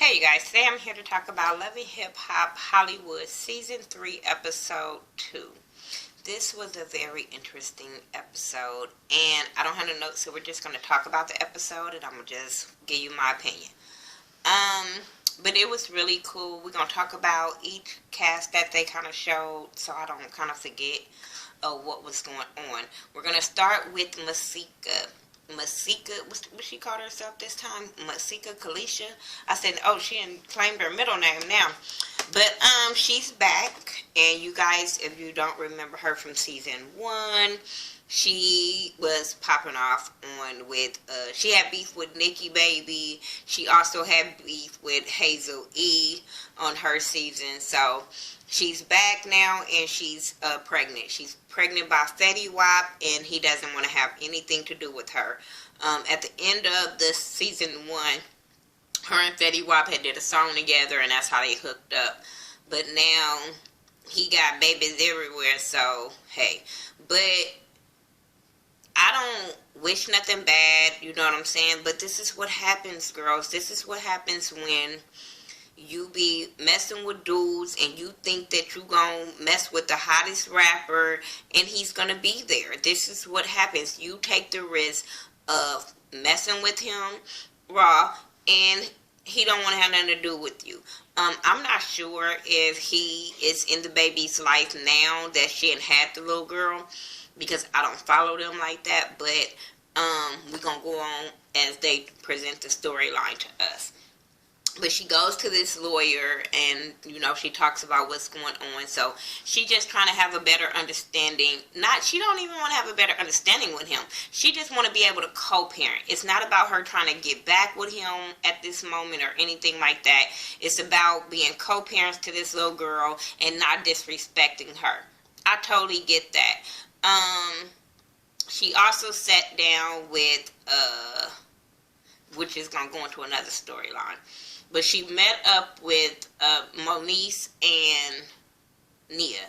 Hey you guys, today I'm here to talk about Love and Hip Hop Hollywood Season 3 Episode 2. This was a very interesting episode, and I don't have no notes, so we're just going to talk about the episode, and I'm going to just give you my opinion. But it was really cool. We're going to talk about each cast that they kind of showed, so I don't kind of forget what was going on. We're going to start with Masika, what she called herself this time? Masika Kalisha. I said, oh, she claimed her middle name now. But she's back, and you guys, if you don't remember her from season 1, she was popping off on with, she had beef with Nikki Baby. She also had beef with Hazel E on her season. So she's back now, and she's pregnant. She's pregnant by Fetty Wap, and he doesn't want to have anything to do with her. At the end of the season 1, her and Fetty Wap had did a song together, and that's how they hooked up. But now he got babies everywhere, so hey. But I don't wish nothing bad, you know what I'm saying? But this is what happens, girls. This is what happens when you be messing with dudes and you think that you gonna mess with the hottest rapper and he's gonna be there. This is what happens. You take the risk of messing with him raw, and he don't want to have nothing to do with you. I'm not sure if he is in the baby's life now that she had the little girl, because I don't follow them like that, but we're going to go on as they present the storyline to us. But she goes to this lawyer, and, you know, she talks about what's going on. So she just trying to have a better understanding. She don't even want to have a better understanding with him. She just want to be able to co-parent. It's not about her trying to get back with him at this moment or anything like that. It's about being co-parents to this little girl and not disrespecting her. I totally get that. She also sat down with, which is going to go into another storyline. But she met up with Moniece and Nia.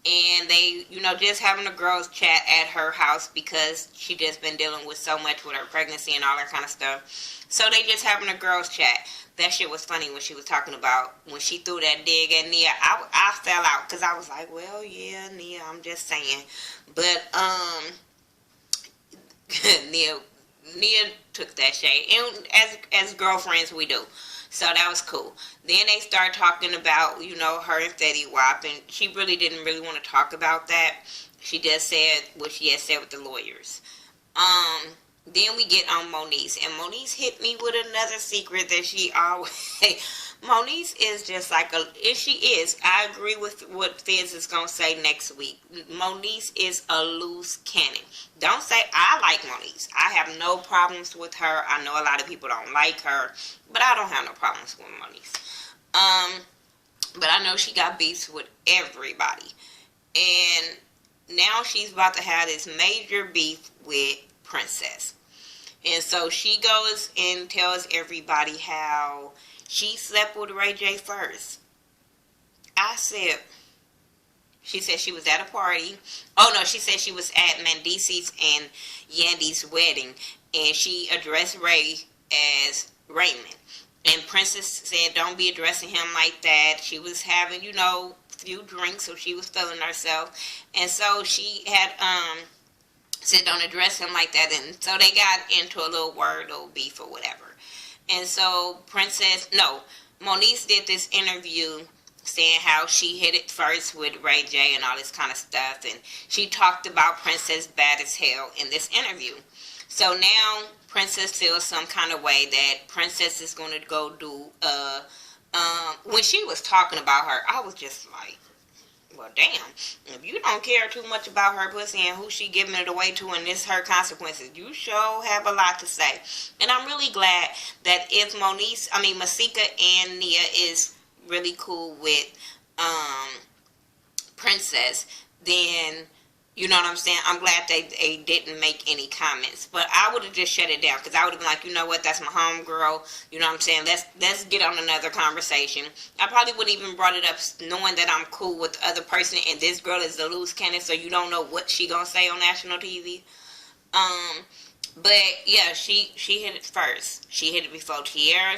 And they, you know, just having a girls chat at her house because she just been dealing with so much with her pregnancy and all that kind of stuff. So they just having a girls chat. That shit was funny when she was talking about, when she threw that dig at Nia. I fell out because I was like, well, yeah, Nia, I'm just saying. But, Nia took that shade. And as girlfriends, we do. So that was cool. Then they started talking about, you know, her and Fetty Wap, and she really didn't really want to talk about that. She just said what she had said with the lawyers. Then we get on Moniece, and Moniece hit me with another secret that she always... Moniece is just like she is. I agree with what Fizz is going to say next week. Moniece is a loose cannon. Don't say, I like Moniece. I have no problems with her. I know a lot of people don't like her, but I don't have no problems with Moniece. But I know she got beefs with everybody. And now she's about to have this major beef with Princess. And so she goes and tells everybody how she slept with Ray J first. She said she was at a party. Oh no, she said she was at Mandisi's and Yandy's wedding, and she addressed Ray as Raymond. And Princess said, don't be addressing him like that. She was having, you know, a few drinks, so she was feeling herself. And so she had said, don't address him like that. And so they got into a little beef or whatever. And so Moniece did this interview saying how she hit it first with Ray J and all this kind of stuff. And she talked about Princess bad as hell in this interview. So now Princess feels some kind of way that Princess is going to go do, when she was talking about her, I was just like, well, damn, if you don't care too much about her pussy and who she giving it away to and this her consequences, you sure have a lot to say. And I'm really glad that if Masika and Nia is really cool with Princess, then, you know what I'm saying, I'm glad they didn't make any comments. But I would have just shut it down, because I would have been like, you know what, that's my homegirl, you know what I'm saying, let's get on another conversation. I probably wouldn't even brought it up knowing that I'm cool with the other person and this girl is a loose cannon, so you don't know what she gonna say on national TV. But yeah, she hit it first. She hit it before Tierra.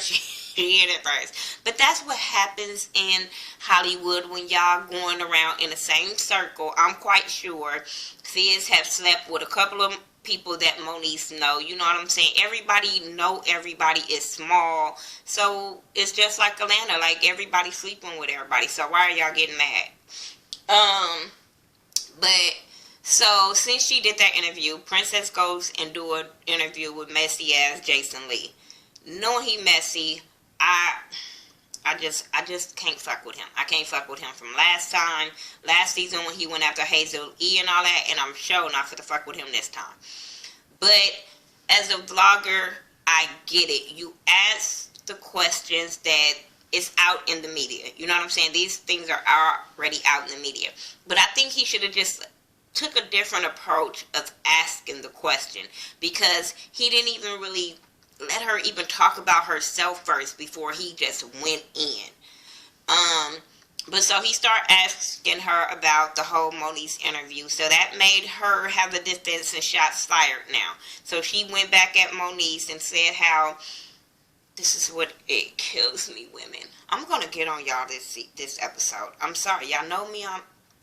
She hit it first. But that's what happens in Hollywood when y'all going around in the same circle. I'm quite sure Fizz have slept with a couple of people that Moniece know. You know what I'm saying? Everybody know everybody is small. So it's just like Atlanta. Like everybody sleeping with everybody. So why are y'all getting mad? But so since she did that interview, Princess goes and do an interview with messy ass Jason Lee. Knowing he messy, I just can't fuck with him. I can't fuck with him from last season when he went after Hazel E and all that, and I'm sure not for the fuck with him this time. But as a vlogger, I get it. You ask the questions that is out in the media. You know what I'm saying? These things are already out in the media. But I think he should have just took a different approach of asking the question, because he didn't even really let her even talk about herself first before he just went in. But so he started asking her about the whole Moniece interview. So that made her have a defense and shots fired now. So she went back at Moniece and said how this is what it kills me, women. I'm gonna get on y'all this episode. I'm sorry, y'all know me.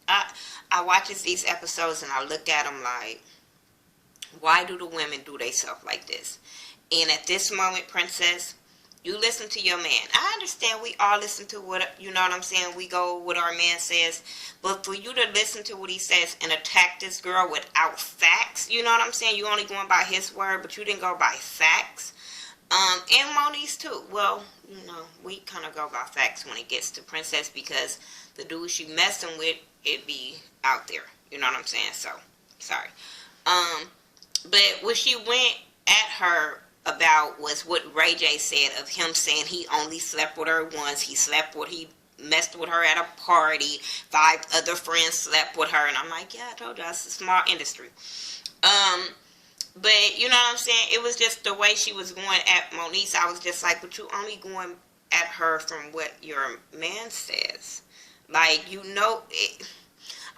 I watch these episodes and I look at them like, why do the women do themselves like this? And at this moment, Princess, you listen to your man. I understand we all listen to what, you know what I'm saying, we go what our man says. But for you to listen to what he says and attack this girl without facts, you know what I'm saying? You only going by his word, but you didn't go by facts. And Moniece too. Well, you know, we kind of go by facts when it gets to Princess, because the dude she messing with, it be out there. You know what I'm saying? So, sorry. But what she went at her about was what Ray J said of him saying he only slept with her once. He messed with her at a party. 5 other friends slept with her. And I'm like, yeah, I told you, it's a small industry. But, you know what I'm saying? It was just the way she was going at Moniece. I was just like, but you only going at her from what your man says. Like, you know,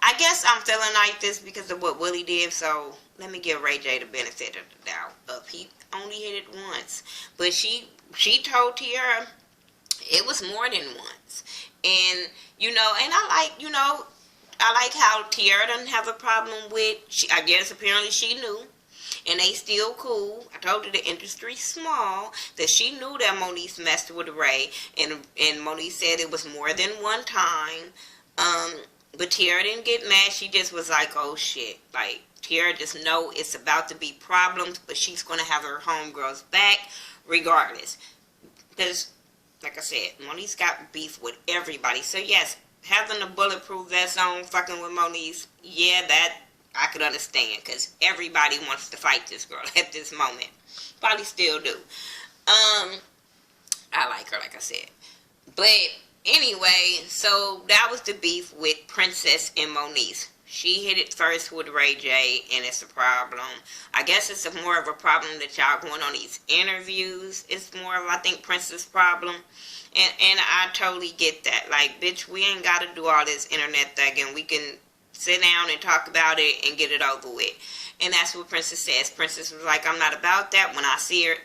I guess I'm feeling like this because of what Willie did, so let me give Ray J the benefit of the doubt. He only hit it once. But she told Tiara it was more than once. And, you know, and I like how Tiara doesn't have a problem with, I guess apparently she knew. And they still cool. I told you the industry's small. That she knew that Moniece messed with Ray. And Moniece said it was more than one time. But Tiara didn't get mad. She just was like, oh shit. Like, Tiara just know it's about to be problems. But she's going to have her homegirls back regardless. Because, like I said, Moniece got beef with everybody. So yes, having a bulletproof vest on, fucking with Moniece, yeah, that I could understand, because everybody wants to fight this girl at this moment. Probably still do. I like her, like I said. But anyway, so that was the beef with Princess and Moniece. She hit it first with Ray J, and it's a problem. I guess it's more of a problem that y'all going on these interviews. It's more of, I think, Princess' problem. And I totally get that. Like, bitch, we ain't got to do all this internet thugging. We can sit down and talk about it and get it over with. And that's what Princess says. Princess was like, I'm not about that. When I see her,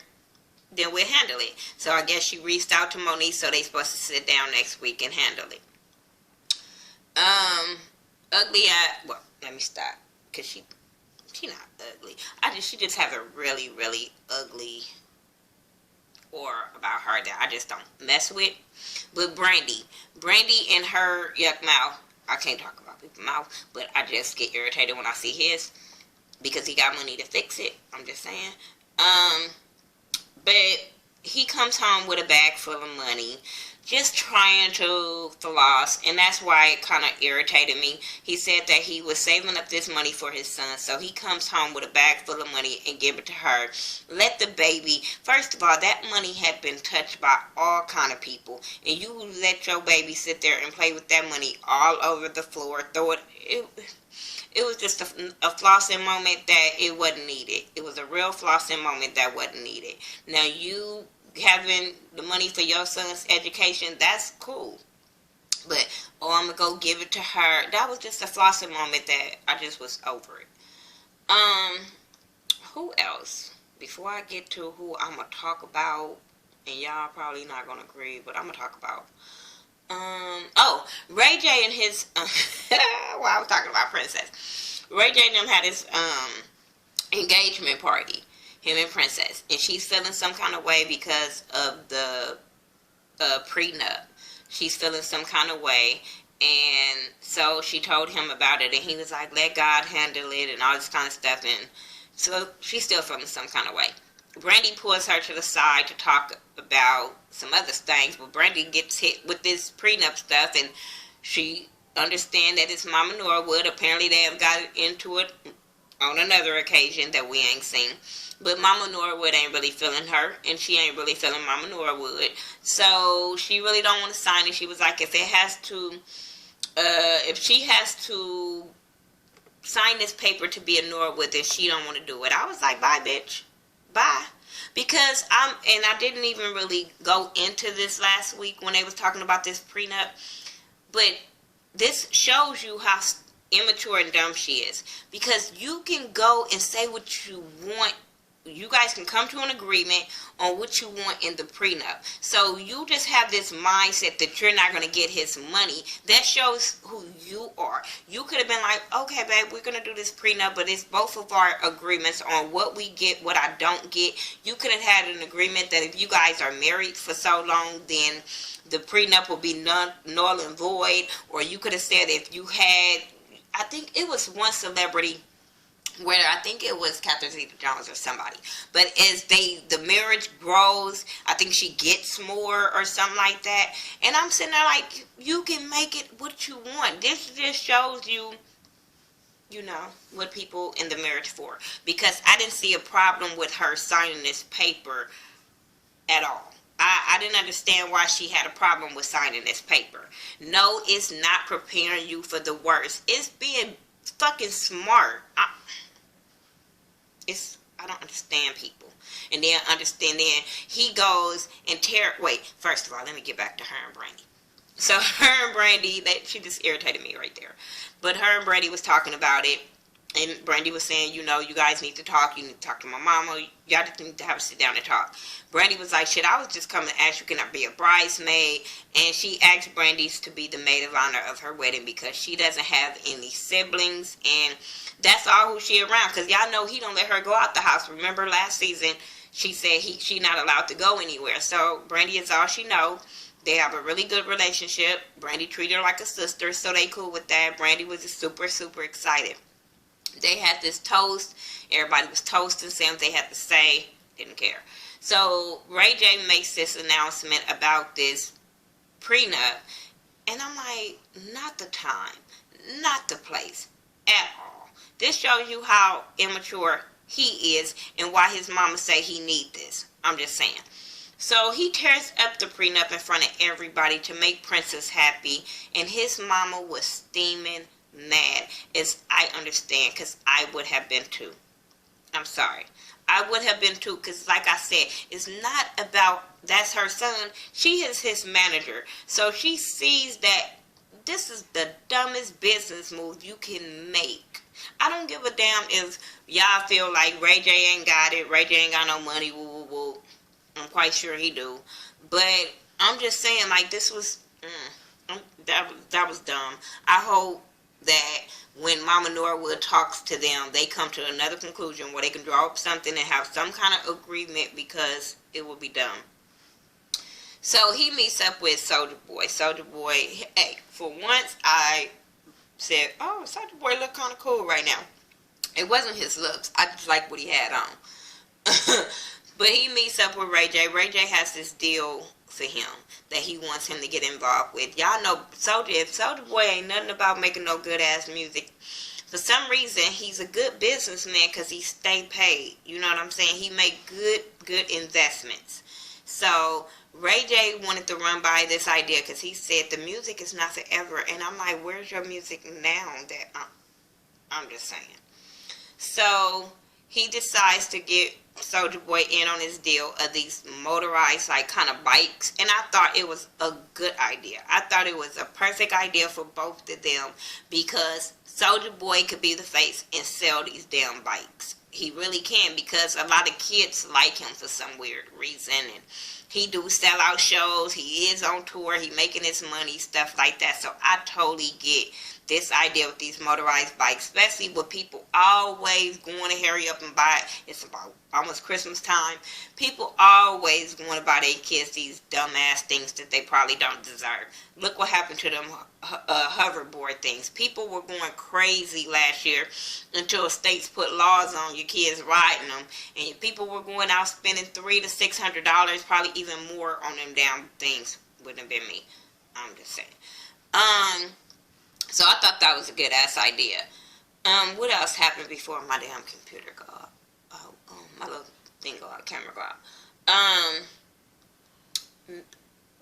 then we'll handle it. So I guess she reached out to Moniece, so they supposed to sit down next week and handle it. Well, let me stop, because she not ugly. She just have a really, really ugly aura about her that I just don't mess with. But Brandy and her yuck mouth, I can't talk about people's mouth, but I just get irritated when I see his, because he got money to fix it. I'm just saying. But he comes home with a bag full of money, just trying to floss, and that's why it kind of irritated me. He said that he was saving up this money for his son, so he comes home with a bag full of money and give it to her. Let the baby, first of all, that money had been touched by all kind of people, and you let your baby sit there and play with that money all over the floor, throw it. It was just a flossing moment that it wasn't needed. It was a real flossing moment that wasn't needed. Now, you having the money for your son's education, that's cool. But, I'm going to go give it to her. That was just a flossing moment that I just was over it. Who else? Before I get to who I'm going to talk about and y'all probably not gonna agree, but I'm gonna talk about. Oh, Ray J and his. Well, I was talking about Princess. Ray J and them had his engagement party. Him and Princess, and she's feeling some kind of way because of the prenup. She's feeling some kind of way, and so she told him about it, and he was like, "Let God handle it," and all this kind of stuff. And so she's still feeling some kind of way. Brandy pulls her to the side to talk about some other things, but Brandy gets hit with this prenup stuff, and she understands that it's Mama Norwood. Apparently, they have got into it on another occasion that we ain't seen. But Mama Norwood ain't really feeling her, and she ain't really feeling Mama Norwood. So she really don't want to sign it. She was like, if she has to sign this paper to be a Norwood, then she don't want to do it. I was like, bye, bitch. Bye. Because I didn't even really go into this last week when they was talking about this prenup. But this shows you how immature and dumb she is. Because you can go and say what you want. You guys can come to an agreement on what you want in the prenup. So you just have this mindset that you're not going to get his money. That shows who you are. You could have been like, okay, babe, we're going to do this prenup, but it's both of our agreements on what we get, what I don't get. You could have had an agreement that if you guys are married for so long, then the prenup will be null and void. Or you could have said if you had, I think it was one celebrity where I think it was Catherine Zeta-Jones or somebody. But as the marriage grows, I think she gets more or something like that. And I'm sitting there like, you can make it what you want. This just shows you, what people in the marriage for. Because I didn't see a problem with her signing this paper at all. I didn't understand why she had a problem with signing this paper. No, it's not preparing you for the worst. It's being fucking smart. I don't understand people. And then he goes and first of all, let me get back to her and Brandy. So her and Brandy, she just irritated me right there. But her and Brandy was talking about it. And Brandy was saying, you guys need to talk. You need to talk to my mama. Y'all just need to have a sit down and talk. Brandy was like, shit, I was just coming to ask you, can I be a bridesmaid? And she asked Brandy to be the maid of honor of her wedding because she doesn't have any siblings. And that's all who she around. Because y'all know he don't let her go out the house. Remember last season, she said she not allowed to go anywhere. So Brandy is all she know. They have a really good relationship. Brandy treated her like a sister, so they cool with that. Brandy was just super, super excited. They had this toast. Everybody was toasting, saying what they had to say. Didn't care. So Ray J makes this announcement about this prenup. And I'm like, not the time. Not the place. At all. This shows you how immature he is and why his mama say he need this. I'm just saying. So he tears up the prenup in front of everybody to make Princess happy. And his mama was steaming mad, as I understand, because I would have been too. I'm sorry. I would have been too, because like I said, it's not about, that's her son. She is his manager. So she sees that this is the dumbest business move you can make. I don't give a damn if y'all feel like Ray J ain't got it, Ray J ain't got no money, woo woo woo. I'm quite sure he do. But I'm just saying, like, this was, that was dumb. I hope that when Mama Norwood talks to them, they come to another conclusion where they can draw up something and have some kind of agreement, because it will be dumb. So he meets up with Soulja Boy. Soulja Boy, hey, for once I said, oh, Soulja Boy look kind of cool right now. It wasn't his looks. I just like what he had on. But he meets up with Ray J. Ray J has this deal for him that he wants him to get involved with. Y'all know Soulja Boy ain't nothing about making no good ass music. For some reason, he's a good businessman because he stay paid. You know what I'm saying? He make good investments. So Ray J wanted to run by this idea because he said the music is not forever. And I'm like, where's your music now? That I'm just saying. So he decides to get Soulja Boy in on his deal of these motorized, like, kind of bikes. And I thought it was a good idea. I thought it was a perfect idea for both of them, because Soulja Boy could be the face and sell these damn bikes. He really can, because a lot of kids like him for some weird reason. And He do sellout shows. He is on tour. He making his money, stuff like that. So I totally get this idea with these motorized bikes, especially with people always going to hurry up and buy it. It's about almost Christmas time. People always going to buy their kids these dumbass things that they probably don't deserve. Look what happened to them hoverboard things. People were going crazy last year until states put laws on your kids riding them, and people were going out spending $300 to $600, probably even more on them damn things. Wouldn't have been me. I'm just saying. So I thought that was a good ass idea. What else happened before my damn computer go out? Oh, my little thing go out, camera go out.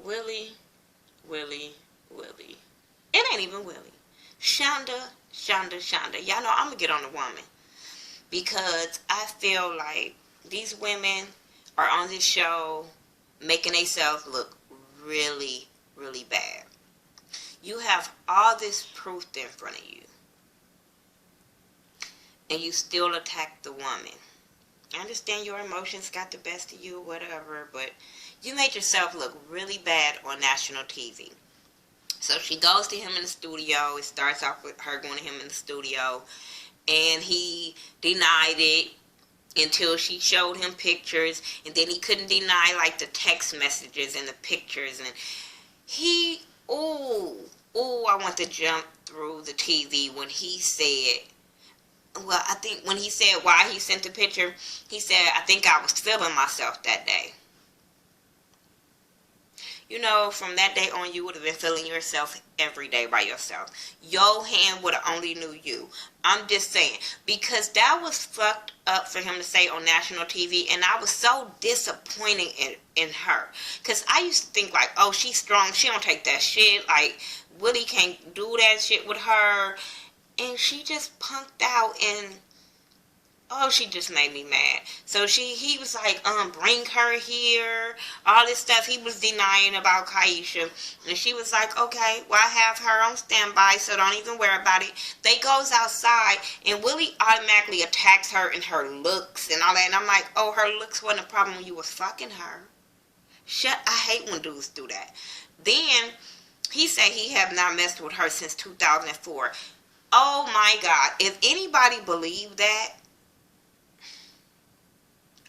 Willie. It ain't even Willie. Shonda. Y'all know I'm gonna get on the woman, because I feel like these women are on this show making themselves look really, really bad. You have all this proof in front of you, and you still attack the woman. I understand your emotions got the best of you, whatever, but you made yourself look really bad on national TV. So she goes to him in the studio. It starts off with her going to him in the studio, and he denied it until she showed him pictures, and then he couldn't deny like the text messages and the pictures, and he, I want to jump through the TV when he said, well, I think when he said why he sent the picture, he said, I think I was feeling myself that day. You know, from that day on, you would have been feeling yourself every day by yourself. Your hand would have only knew you. I'm just saying. Because that was fucked up for him to say on national TV. And I was so disappointed in her. Because I used to think like, oh, she's strong. She don't take that shit. Like, Willie can't do that shit with her. And she just punked out, and oh, she just made me mad. So he was like, bring her here, all this stuff he was denying about Kaisha. And she was like, okay, well, I have her on standby, so don't even worry about it. They goes outside, and Willie automatically attacks her and her looks and all that. And I'm like, oh, her looks wasn't a problem when you was fucking her. I hate when dudes do that. Then he said he have not messed with her since 2004. Oh my God, if anybody believed that,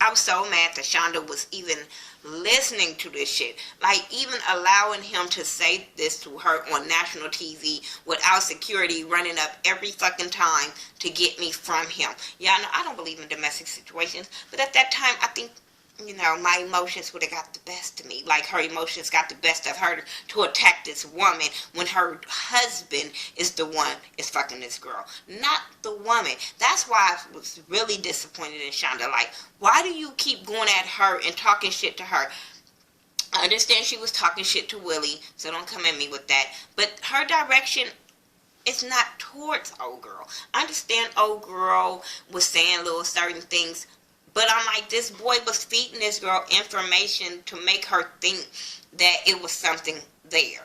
I was so mad that Shonda was even listening to this shit. Like, even allowing him to say this to her on national TV without security running up every fucking time to get me from him. Yeah, I know I don't believe in domestic situations, but at that time, I think, you know, my emotions would have got the best of me. Like, her emotions got the best of her to attack this woman when her husband is the one is fucking this girl, not the woman. That's why I was really disappointed in Shonda. Like, why do you keep going at her and talking shit to her? I understand she was talking shit to Willie, so don't come at me with that. But her direction is not towards old girl. I understand old girl was saying little certain things, but I'm like, this boy was feeding this girl information to make her think that it was something there.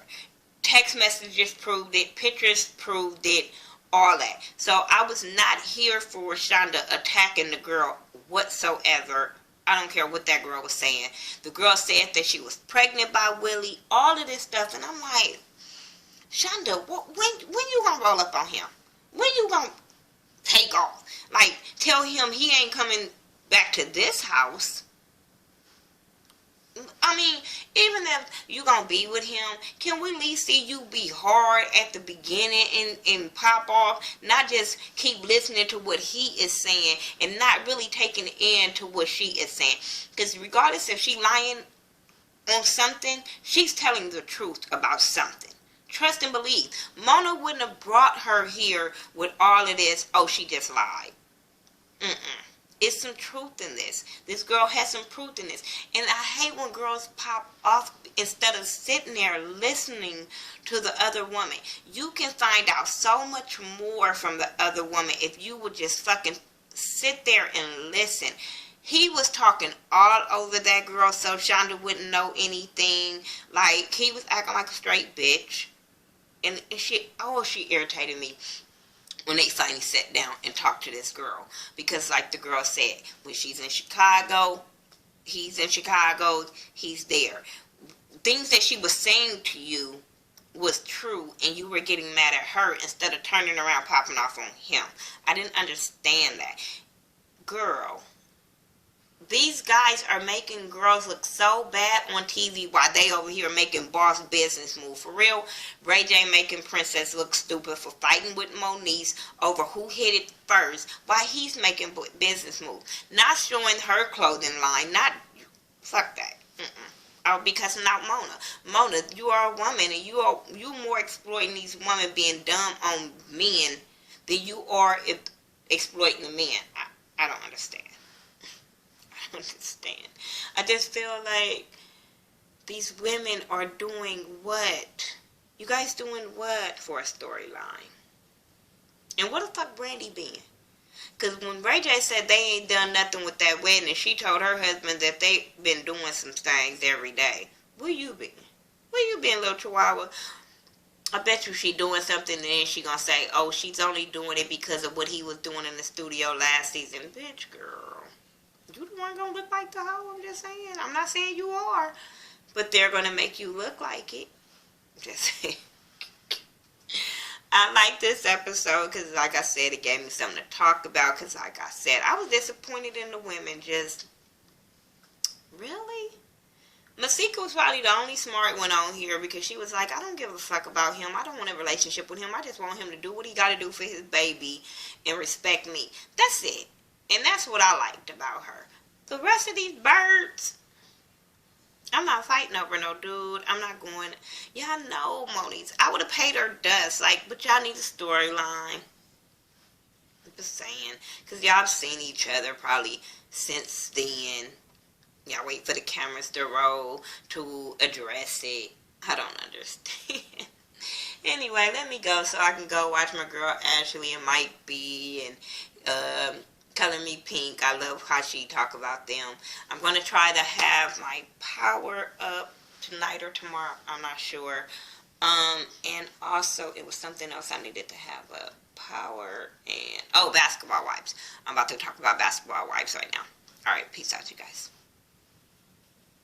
Text messages proved it. Pictures proved it. All that. So I was not here for Shonda attacking the girl whatsoever. I don't care what that girl was saying. The girl said that she was pregnant by Willie. All of this stuff. And I'm like, Shonda, when you gonna roll up on him? When you gonna take off? Like, tell him he ain't coming back to this house. I mean, even if you gonna be with him, can we at least see you be hard at the beginning and pop off? Not just keep listening to what he is saying and not really taking in to what she is saying. Because regardless if she lying on something, she's telling the truth about something. Trust and believe. Mona wouldn't have brought her here with all of this, oh, she just lied. It's some truth in this. This girl has some truth in this. And I hate when girls pop off instead of sitting there listening to the other woman. You can find out so much more from the other woman if you would just fucking sit there and listen. He was talking all over that girl so Shonda wouldn't know anything. Like, he was acting like a straight bitch. And she irritated me when they finally sat down and talked to this girl. Because like the girl said, when she's in Chicago, He's in Chicago. He's there. Things that she was saying to you was true, and you were getting mad at her instead of turning around popping off on him. I didn't understand that. Girl, these guys are making girls look so bad on TV while they over here making boss business move. For real, Ray J making Princess look stupid for fighting with Moniece over who hit it first while he's making business moves. Not showing her clothing line. Not, fuck that. I'll be cussing out Mona. Mona, you are a woman, and you more exploiting these women being dumb on men than you are exploiting the men. I don't understand. I don't understand. I just feel like these women are doing what? You guys doing what for a storyline? And what the fuck Brandy been? Because when Ray J said they ain't done nothing with that wedding, and she told her husband that they been doing some things every day. Where you been? Where you been, little chihuahua? I bet you she doing something, and then she gonna say, oh, she's only doing it because of what he was doing in the studio last season. Bitch, girl. You the one gonna look like the hoe, I'm just saying. I'm not saying you are. But they're gonna make you look like it. Just saying. I like this episode because, like I said, it gave me something to talk about. Because, like I said, I was disappointed in the women. Just, really? Masika was probably the only smart one on here because she was like, I don't give a fuck about him. I don't want a relationship with him. I just want him to do what he got to do for his baby and respect me. That's it. And that's what I liked about her. The rest of these birds, I'm not fighting over no dude. I'm not going. Y'all know Moniece. I would have paid her dust. Like, but y'all need a storyline. Just saying. Because y'all have seen each other probably since then. Y'all wait for the cameras to roll to address it. I don't understand. Anyway, let me go so I can go watch my girl Ashley and Mike B. and Color Me Pink. I love how she talk about them. I'm going to try to have my power up tonight or tomorrow. I'm not sure. And also, it was something else I needed to have up. Power and... oh, Basketball Wives. I'm about to talk about Basketball Wives right now. Alright, peace out, you guys.